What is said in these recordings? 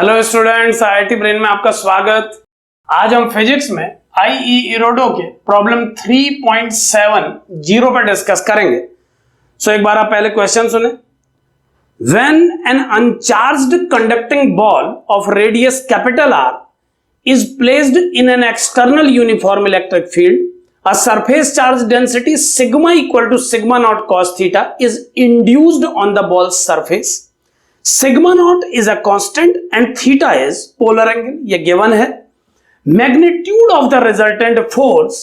Hello students, IIT brain में आपका स्वागत। आज हम फिजिक्स में आईई इरोडो के प्रॉब्लम 3.70 पर डिस्कस करेंगे। एक बार आप पहले क्वेश्चन सुने। When an uncharged conducting ball of radius capital R is placed in an external uniform electric field, a surface charge density sigma equal to sigma naught cos theta is induced on the ball's surface. Sigma naught is a constant and theta is polar angle, ये given है। Magnitude of the resultant force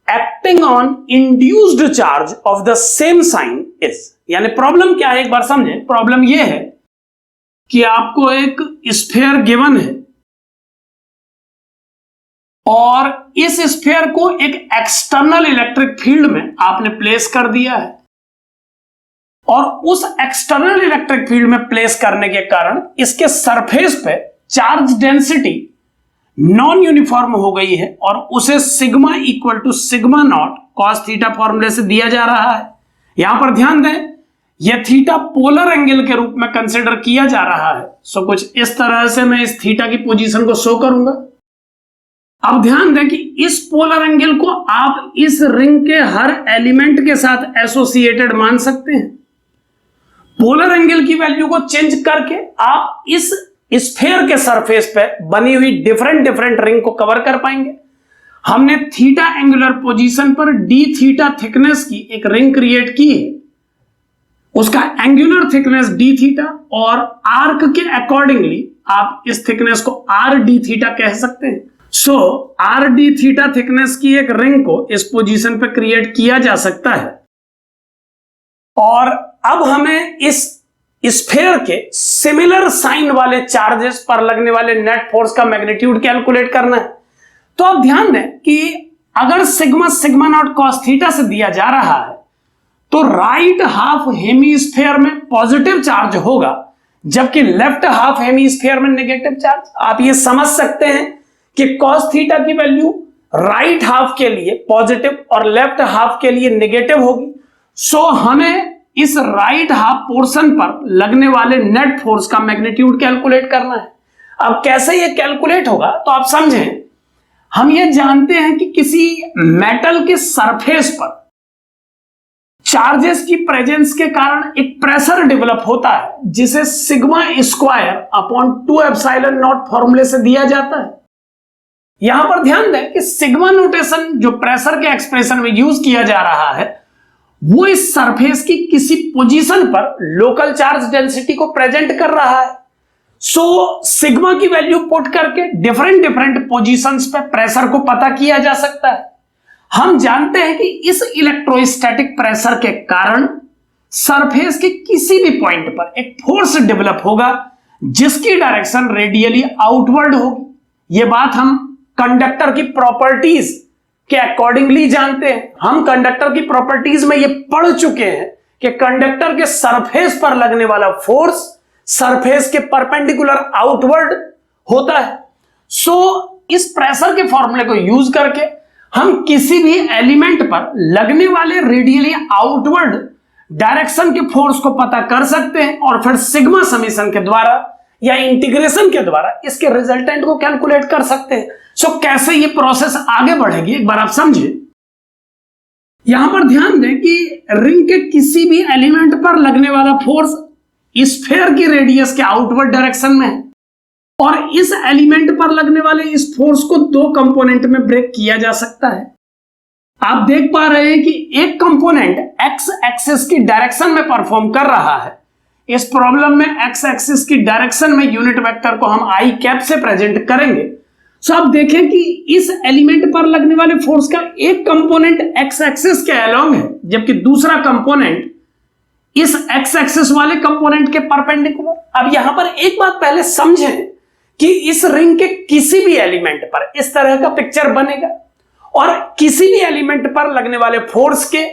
acting on induced charge of the same sign is, यानी problem क्या है एक बार समझें। Problem ये है कि आपको एक स्फीयर गिवन है और इस स्फीयर को एक एक्सटर्नल इलेक्ट्रिक फील्ड में आपने प्लेस कर दिया है और उस एक्सटर्नल इलेक्ट्रिक फील्ड में प्लेस करने के कारण इसके सरफेस पे चार्ज डेंसिटी नॉन यूनिफॉर्म हो गई है और उसे sigma equal to sigma naught cos theta फॉर्मूले से दिया जा रहा है। यहां पर ध्यान दें, यह थीटा पोलर एंगल के रूप में कंसिडर किया जा रहा है। कुछ इस तरह से मैं इस थीटा की पोजीशन को शो करूंगा। अब ध्यान दें कि इस पोलर एंगल को आप इस रिंग के हर एलिमेंट के साथ एसोसिएटेड मान सकते हैं। पोलर एंगल की वैल्यू को चेंज करके आप इस स्फीयर के सरफेस पे बनी हुई डिफरेंट रिंग को कवर कर पाएंगे। हमने थीटा एंगुलर पोजीशन पर डी थीटा थिकनेस की एक रिंग क्रिएट की है, उसका एंगुलर थिकनेस डी थीटा और आर्क के अकॉर्डिंगली आप इस थिकनेस को आर डी थीटा कह सकते हैं। आर डी थीटा थिकनेस की एक रिंग को इस पोजीशन पे क्रिएट किया जा सकता है और अब हमें इस स्फीयर के सिमिलर साइन वाले चार्जेस पर लगने वाले नेट फोर्स का मैग्नीट्यूड कैलकुलेट करना है। तो आप ध्यान दें कि अगर सिग्मा नॉट कॉस थीटा से दिया जा रहा है तो राइट हाफ हेमीस्फीयर में पॉजिटिव चार्ज होगा जबकि लेफ्ट हाफ हेमीस्फीयर में नेगेटिव चार्ज। आप ये समझ सकते हैं कि कॉस थीटा की वैल्यू राइट हाफ के लिए पॉजिटिव और लेफ्ट हाफ के लिए नेगेटिव होगी। हमें इस राइट हाफ पोर्शन पर लगने वाले नेट फोर्स का मैग्नीट्यूड कैलकुलेट करना है। अब कैसे ये कैलकुलेट होगा तो आप समझें, हम ये जानते हैं कि किसी मेटल के सरफेस पर चार्जेस की प्रेजेंस के कारण एक प्रेशर डेवलप होता है जिसे sigma square upon 2 epsilon not फॉर्मूले से दिया जाता है। यहां पर ध्यान दें कि सिग्मा नोटेशन जो प्रेशर के एक्सप्रेशन में यूज किया जा रहा है वो इस सरफेस की किसी पोजीशन पर लोकल चार्ज डेंसिटी को प्रेजेंट कर रहा है। सिग्मा की वैल्यू पुट करके डिफरेंट पोजीशंस पे प्रेशर को पता किया जा सकता है। हम जानते हैं कि इस इलेक्ट्रोस्टैटिक प्रेशर के कारण सरफेस के किसी भी पॉइंट पर एक फोर्स डेवलप होगा जिसकी डायरेक्शन रेडियली आउटवर्ड होगी। यह बात हम कंडक्टर की प्रॉपर्टीज के अकॉर्डिंगली जानते हैं। हम कंडक्टर की प्रॉपर्टीज में ये पढ़ चुके हैं कि कंडक्टर के सरफेस पर लगने वाला फोर्स सरफेस के परपेंडिकुलर आउटवर्ड होता है। इस प्रेशर के फॉर्मूले को यूज करके हम किसी भी एलिमेंट पर लगने वाले रेडियली आउटवर्ड डायरेक्शन के फोर्स को पता कर सकते हैं और फिर सिग्मा समेशन के द्वारा या इंटीग्रेशन के द्वारा इसके रिजल्टेंट को कैलकुलेट कर सकते हैं। कैसे ये प्रोसेस आगे बढ़ेगी एक बार आप समझिए। यहां पर ध्यान दें कि रिंग के किसी भी एलिमेंट पर लगने वाला फोर्स स्फीयर की रेडियस के आउटवर्ड डायरेक्शन में है और इस एलिमेंट पर लगने वाले इस फोर्स को 2 कंपोनेंट में ब्रेक किया जा सकता है। आप देख पा रहे हैं कि एक कंपोनेंट एक्स एक्सिस की डायरेक्शन में परफॉर्म कर रहा है। इस प्रॉब्लम में एक्स एक्सिस की डायरेक्शन में यूनिट वेक्टर को हम आई कैप से प्रेजेंट करेंगे। आप देखें कि इस एलिमेंट पर लगने वाले फोर्स का एक कंपोनेंट एक्स एक्सिस के अलोंग है जबकि दूसरा कंपोनेंट इस एक्स एक्सिस वाले कंपोनेंट के परपेंडिकुलर। अब यहां पर एक बात पहले समझें कि इस रिंग के किसी भी एलिमेंट पर इस तरह का पिक्चर बनेगा और किसी भी एलिमेंट पर लगने वाले फोर्स के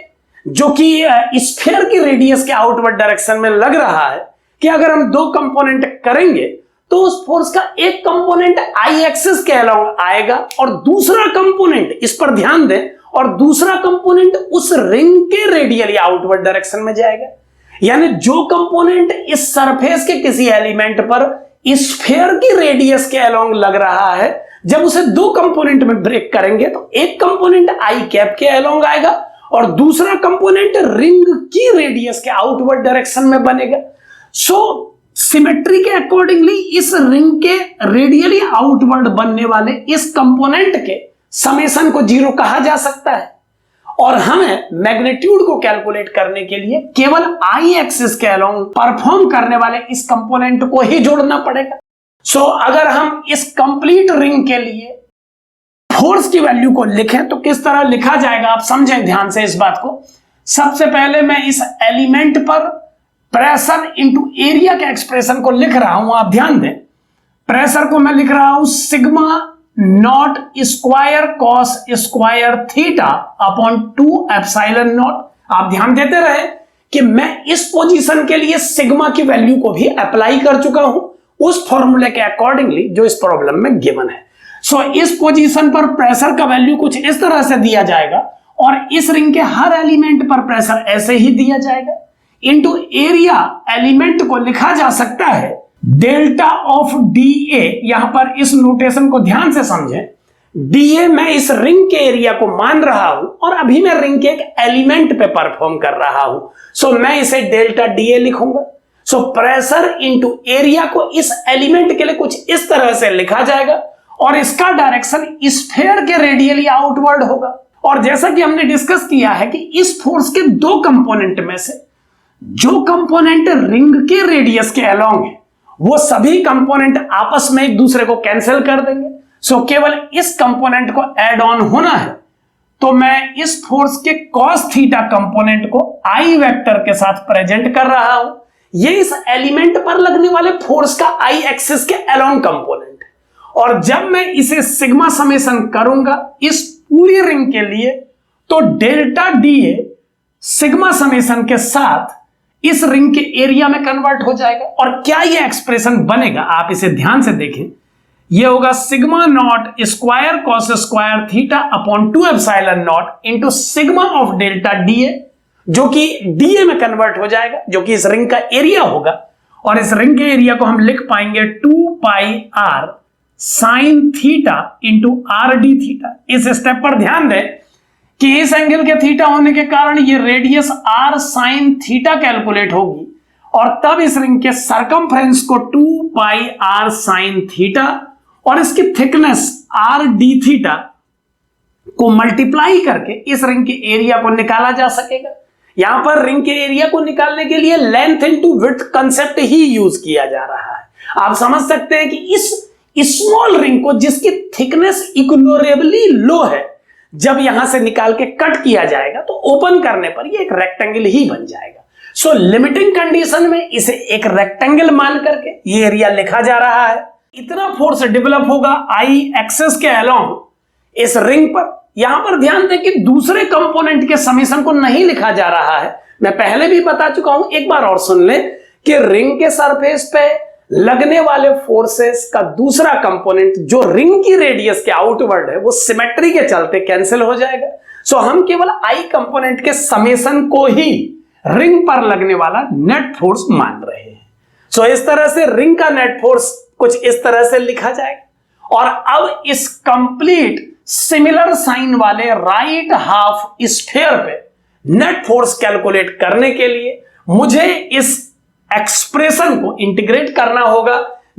जो कि स्फीयर की रेडियस के आउटवर्ड डायरेक्शन में लग रहा है कि अगर हम 2 कंपोनेंट करेंगे तो उस फोर्स का एक कंपोनेंट आई एक्सिस के अलोंग आएगा और दूसरा कंपोनेंट, इस पर ध्यान दें, और दूसरा कंपोनेंट उस रिंग के रेडियली आउटवर्ड डायरेक्शन में जाएगा। यानी जो कंपोनेंट इस सरफेस के किसी एलिमेंट पर स्फीयर की रेडियस के अलोंग लग रहा है, जब उसे दो कंपोनेंट में ब्रेक करेंगे तो एक कंपोनेंट आई कैप के अलोंग आएगा और दूसरा कंपोनेंट रिंग की रेडियस के आउटवर्ड डायरेक्शन में बनेगा। सो सिमेट्री के अकॉर्डिंगली इस रिंग के रेडियली आउटवर्ड बनने वाले इस कंपोनेंट के समेशन को 0 कहा जा सकता है और हमें मैग्नीट्यूड को कैलकुलेट करने के लिए केवल आई एक्सिस के अलोंग परफॉर्म करने वाले इस कंपोनेंट को ही जोड़ना पड़ेगा। सो अगर हम इस कंप्लीट रिंग के लिए फोर्स की वैल्यू को लिखें तो किस तरह लिखा जाएगा, आप समझें ध्यान से इस बात को। सबसे पहले मैं इस एलिमेंट पर प्रेशर इंटू एरिया के एक्सप्रेशन को लिख रहा हूं, आप ध्यान दें। प्रेशर को मैं लिख रहा हूं sigma naught square cos square theta upon 2 epsilon not. आप ध्यान देते रहे कि मैं इस पोजीशन के लिए सिग्मा की वैल्यू को भी अप्लाई कर चुका हूं उस फॉर्मूले के अकॉर्डिंगली जो इस प्रॉब्लम में गिवन है। सो इस पोजीशन पर प्रेशर का वैल्यू कुछ इस तरह से दिया जाएगा और इस रिंग के हर एलिमेंट पर प्रेशर ऐसे ही दिया जाएगा। इनटू एरिया एलिमेंट को लिखा जा सकता है डेल्टा ऑफ डी ए। यहां पर इस नोटेशन को ध्यान से समझें। डी ए मैं इस रिंग के एरिया को मान रहा हूं और अभी मैं रिंग के एक एलिमेंट पे परफॉर्म कर रहा हूं, सो मैं इसे डेल्टा डी ए लिखूंगा। सो प्रेशर इंटू एरिया को इस एलिमेंट के लिए कुछ इस तरह से लिखा जाएगा और इसका डायरेक्शन स्फीयर के रेडियली आउटवर्ड होगा। और जैसा कि हमने डिस्कस किया है कि इस फोर्स के दो कंपोनेंट में से जो कंपोनेंट रिंग के रेडियस के अलोंग है वो सभी कंपोनेंट आपस में एक दूसरे को कैंसिल कर देंगे। सो केवल इस कंपोनेंट को ऐड ऑन होना है, तो मैं इस फोर्स के cos थीटा कंपोनेंट को आई वेक्टर के साथ प्रेजेंट कर रहा हूं। ये इस एलिमेंट पर लगने वाले फोर्स का आई एक्सिस के अलोंग कंपोनेंट है और जब मैं इसे सिग्मा समेशन करूंगा इस पूरी रिंग के लिए तो delta D A sigma summation के साथ इस रिंग के एरिया में कन्वर्ट हो जाएगा। और क्या ये एक्सप्रेशन बनेगा, आप इसे ध्यान से देखें। ये होगा sigma naught square cos square theta upon 2 epsilon naught into sigma of delta D A, जो कि डी ए में कन्वर्ट हो जाएगा, जो कि इस रिंग का एरिया होगा। और इस रिंग के एरिया को हम लिख पाएंगे 2 pi r sine theta into r d theta. इस स्टेप पर ध्यान दें कि इस एंगल के थीटा होने के कारण ये radius r sine theta calculate होगी और तब इस रिंग के सरकमफ्रेंस को 2 पाई आर साइन थीटा और इसकी थिकनेस आर डी थीटा को मल्टीप्लाई करके इस रिंग के एरिया को निकाला जा सकेगा। यहां पर रिंग के एरिया को निकालने के लिए लेंथ इनटू विड्थ कांसेप्ट ही यूज किया जा रहा है। आप समझ सकते हैं कि इस स्मॉल रिंग को जिसकी थिकनेस इग्नोरेबली लो है, जब यहां से निकाल के कट किया जाएगा तो ओपन करने पर ये एक रेक्टेंगल ही बन जाएगा। सो लिमिटिंग कंडीशन में इसे एक रेक्टेंगल मान करके ये एरिया लिखा जा रहा है। इतना फोर्स डेवलप होगा आई एक्सिस के अलोंग इस रिंग पर। यहां पर ध्यान दें कि दूसरे कंपोनेंट के समेशन को नहीं लिखा जा रहा है। मैं पहले भी बता चुका हूं, एक बार और सुन लें कि रिंग के सरफेस पे लगने वाले फोर्सेस का दूसरा कंपोनेंट जो रिंग की रेडियस के आउटवर्ड है वो सिमेट्री के चलते कैंसिल हो जाएगा। सो हम केवल आई कंपोनेंट के समेशन को ही रिंग पर लगने वाला नेट फोर्स मान रहे हैं। सो इस तरह से रिंग का नेट फोर्स कुछ इस तरह से लिखा जाएगा। और अब इस कंप्लीट सिमिलर साइन वाले राइट हाफ स्फीयर पे नेट फोर्स कैलकुलेट करने के लिए मुझे इस एक्सप्रेशन को इंटीग्रेट करना होगा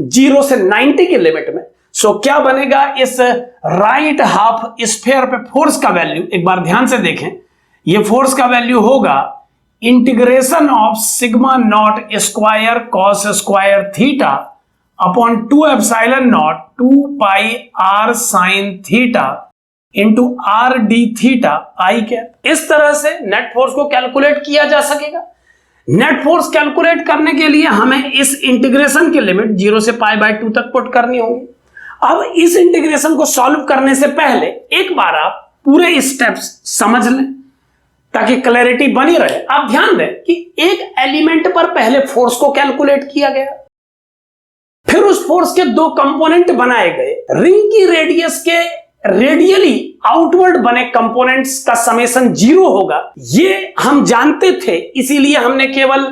0 से 90 की लिमिट में। सो क्या बनेगा, इस राइट हाफ स्फीयर पे फोर्स का वैल्यू एक बार ध्यान से देखें। ये फोर्स का वैल्यू होगा integration of sigma naught square cos square theta upon 2 epsilon naught 2 pi r sine theta into r d theta i cap. इस तरह से नेट फोर्स को कैलकुलेट किया जा सकेगा। नेट फोर्स कैलकुलेट करने के लिए हमें इस इंटीग्रेशन की लिमिट 0 से पाई बाय 2 तक पुट करनी होगी। अब इस इंटीग्रेशन को सॉल्व करने से पहले एक बार आप पूरे स्टेप्स समझ लें ताकि क्लैरिटी बनी रहे। आप ध्यान दें कि एक एलिमेंट पर पहले फोर्स को कैलकुलेट किया गया, फिर उस फोर्स के दो कंपोनेंट बनाए गए। रिंग की रेडियस के रेडियली आउटवर्ड बने कंपोनेंट्स का समेशन 0 होगा, ये हम जानते थे, इसीलिए हमने केवल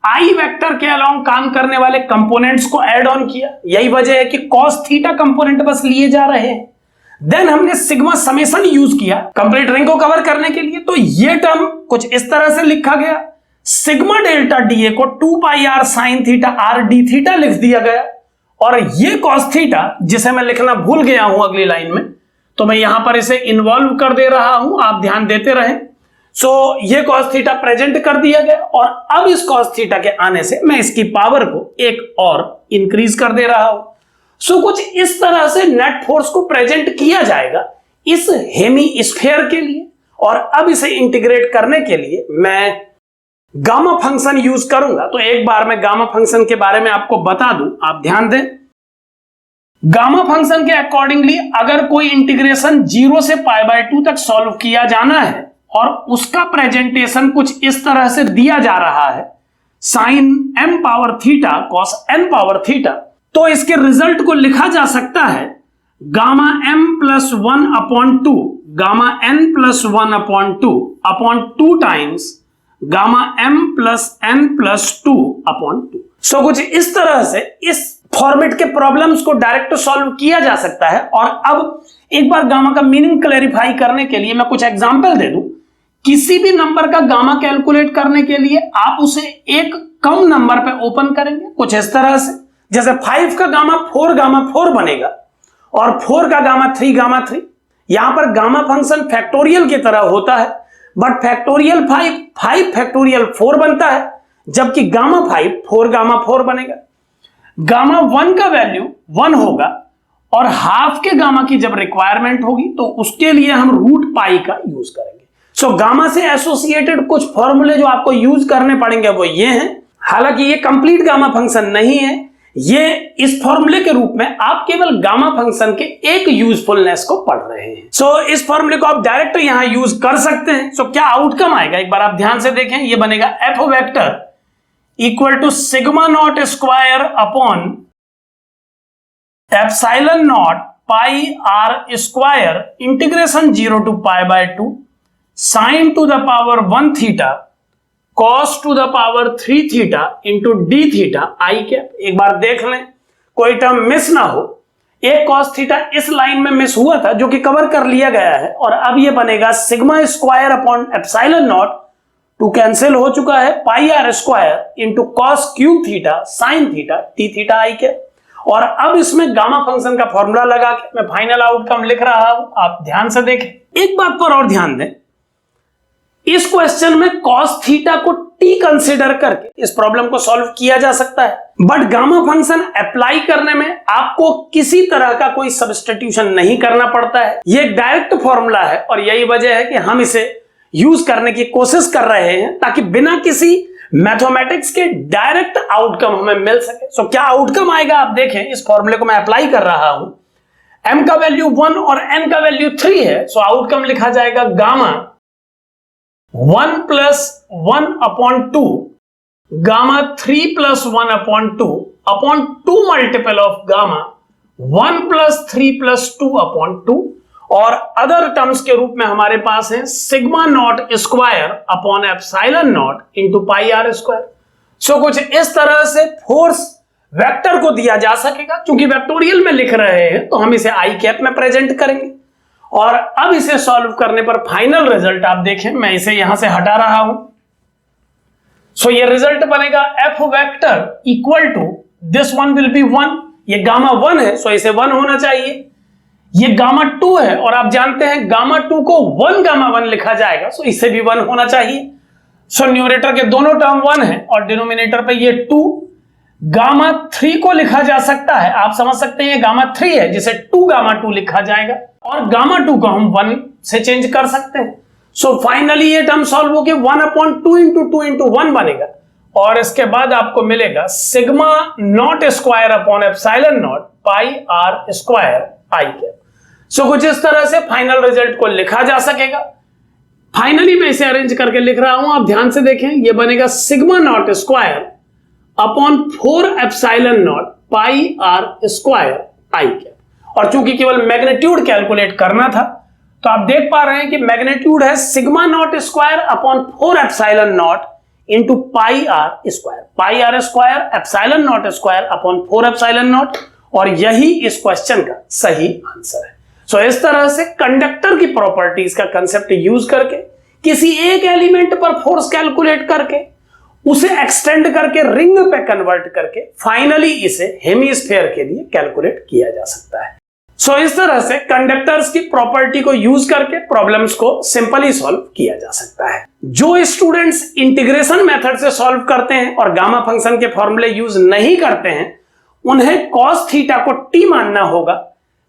आई वेक्टर के अलोंग काम करने वाले कंपोनेंट्स को ऐड ऑन किया। यही वजह है कि कॉस थीटा कंपोनेंट बस लिए जा रहे हैं। देन हमने सिग्मा समेशन यूज किया कंप्लीट रिंग को कवर करने के लिए। तो ये टर्म कुछ इस तरह से लिखा गया, सिग्मा डेल्टा डीए को 2 pi r sine theta r d theta लिख दिया गया। और ये कॉस थीटा जिसे मैं लिखना भूल गया हूं अगली लाइन में, तो मैं यहां पर इसे इन्वॉल्व कर दे रहा हूं, आप ध्यान देते रहें। सो ये कॉस थीटा प्रेजेंट कर दिया गया और अब इस कॉस थीटा के आने से मैं इसकी पावर को एक और इंक्रीज कर दे रहा हूं। सो कुछ इस तरह से नेट फोर्स को प्रेजेंट किया जाएगा इस हेमी स्फीयर के लिए। और अब इसे इंटीग्रेट करने के लिए मैं गामा फंक्शन यूज करूंगा। तो एक बार मैं गामा फंक्शन के बारे में आपको बता दूं, आप ध्यान दें। गामा फंक्शन के अकॉर्डिंगली अगर कोई इंटीग्रेशन 0 से π/2 तक सॉल्व किया जाना है और उसका प्रेजेंटेशन कुछ इस तरह से दिया जा रहा है, sine m power theta cos n power theta, तो इसके रिजल्ट को लिखा जा सकता है gamma m plus 1/2 gamma n plus 1/2 times gamma m plus n plus 2/2। So कुछ इस तरह से इस फॉर्मेट के प्रॉब्लम्स को डायरेक्ट सॉल्व किया जा सकता है। और अब एक बार गामा का मीनिंग क्लैरिफाई करने के लिए मैं कुछ एग्जांपल दे दूं। किसी भी नंबर का गामा कैलकुलेट करने के लिए आप उसे एक कम नंबर पे ओपन करेंगे कुछ इस तरह से, जैसे 5 का गामा 4 बनेगा और 4 का गामा 3। यहां पर गामा फंक्शन फैक्टोरियल की तरह होता है, बट फैक्टोरियल 5 फैक्टोरियल 4 बनता है, जबकि गामा 5 4 बनेगा। गामा 1 का वैल्यू 1 होगा और हाफ के गामा की जब रिक्वायरमेंट होगी तो उसके लिए हम रूट पाई का यूज करेंगे। सो गामा से एसोसिएटेड कुछ फॉर्मूले जो आपको यूज करने पड़ेंगे वो ये हैं। हालांकि ये कंप्लीट गामा फंक्शन नहीं है, ये इस फॉर्मूले के रूप में आप केवल गामा फंक्शन के एक यूजफुलनेस को पढ़ रहे हैं। सो इस फॉर्मूले को आप डायरेक्ट यहां यूज कर सकते हैं। सो क्या आउटकम आएगा एक बार आप ध्यान से देखें। ये बनेगा f vector equal to sigma naught square upon epsilon naught pi r square integration 0 to π/2 sine to the power 1 theta cos to the power 3 theta into d theta i cap. एक बार देख लें कोई टर्म मिस ना हो। एक cos theta इस line में मिस हुआ था जो कि कवर कर लिया गया है और अब ये बनेगा sigma square upon epsilon naught, 2 cancel हो चुका है, pi r square into cos cube theta sine theta t theta i cap. और अब इसमें गामा फंक्शन का फॉर्मूला लगा के मैं फाइनल आउटकम लिख रहा हूं, आप ध्यान से देखें। एक बात पर और ध्यान दें, इस क्वेश्चन में कॉस थीटा को टी कंसीडर करके इस प्रॉब्लम को सॉल्व किया जा सकता है, बट गामा फंक्शन अप्लाई करने में आपको किसी तरह का कोई सब्स्टिट्यूशन नहीं करना पड़ता है। ये एक डायरेक्ट फॉर्मूला है और यही वजह है कि हम इसे यूज करने की कोशिश कर रहे हैं ताकि बिना किसी मैथमेटिक्स के डायरेक्ट आउटकम हमें मिल सके। सो क्या आउटकम आएगा आप देखें। इस फॉर्मूले को मैं अप्लाई कर रहा हूं, m का वैल्यू 1 और n का वैल्यू 3 है। सो आउटकम लिखा जाएगा gamma 1 + 1/2 gamma 3 + 1/2 multiple of gamma 1 + 3 + 2/2 और अदर टर्म्स के रूप में हमारे पास है sigma naught square upon epsilon naught into pi r square. So कुछ इस तरह से फोर्स वेक्टर को दिया जा सकेगा। चूंकि वेक्टोरियल में लिख रहे हैं तो हम इसे आई कैप में प्रेजेंट करेंगे और अब इसे सॉल्व करने पर फाइनल रिजल्ट आप देखें, मैं इसे यहां से हटा रहा हूं। सो ये रिजल्ट बनेगा f vector equal to this one will be 1। ये गामा 1 है सो इसे 1 होना चाहिए। ये गामा 2 है और आप जानते हैं गामा 2 को 1 गामा 1 लिखा जाएगा, सो इसे भी 1 होना चाहिए। सो न्यूमरेटर के दोनों टर्म 1 है और डिनोमिनेटर पे ये 2। गामा 3 को लिखा जा सकता है, आप समझ सकते हैं गामा 3 है जिसे 2 गामा 2 लिखा जाएगा और गामा 2 को हम 1 से चेंज कर सकते हैं। सो फाइनली ये टर्म सॉल्व होके 1/2 × 2 × 1 बनेगा और इसके बाद आपको मिलेगा sigma naught square upon epsilon naught pi r square i cap. So कुछ इस तरह से फाइनल रिजल्ट को लिखा जा सकेगा। फाइनली मैं इसे अरेंज करके लिख रहा हूं, आप ध्यान से देखें। ये बनेगा sigma naught square upon 4 epsilon naught pi r square i cap. और चूंकि केवल मैग्नीट्यूड कैलकुलेट करना था तो आप देख पा रहे हैं कि मैग्नीट्यूड है sigma naught square upon 4 epsilon naught into pi r square, pi r square epsilon naught square upon 4 epsilon naught, और यही इस क्वेश्चन का सही आंसर है। सो इस तरह से कंडक्टर की प्रॉपर्टीज का कंसेप्ट यूज करके किसी एक एलिमेंट पर फोर्स कैलकुलेट करके उसे एक्सटेंड करके रिंग पे कन्वर्ट करके फाइनली इसे हेमीस्फीयर के लिए कैलकुलेट किया जा सकता है। सो इस तरह से कंडक्टर्स की प्रॉपर्टी को यूज करके प्रॉब्लम्स को सिंपली सॉल्व किया जा सकता है। जो स्टूडेंट्स इंटीग्रेशन मेथड से सॉल्व करते हैं और गामा फंक्शन के फॉर्मूले यूज नहीं करते हैं, उन्हें कॉस थीटा को टी मानना होगा,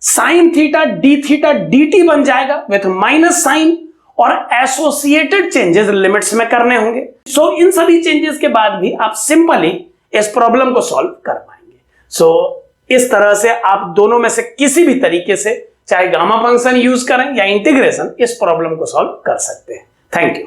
sine theta D theta D T बन जाएगा विथ माइनस साइन, और एसोसिएटेड चेंजेस लिमिट्स में करने होंगे। सो इन सभी चेंजेस के बाद भी आप सिंपली इस प्रॉब्लम को सॉल्व कर पाएंगे। सो इस तरह से आप दोनों में से किसी भी तरीके से, चाहे गामा फंक्शन यूज करें या इंटीग्रेशन, इस प्रॉब्लम को सॉल्व कर सकते हैं। Thank you.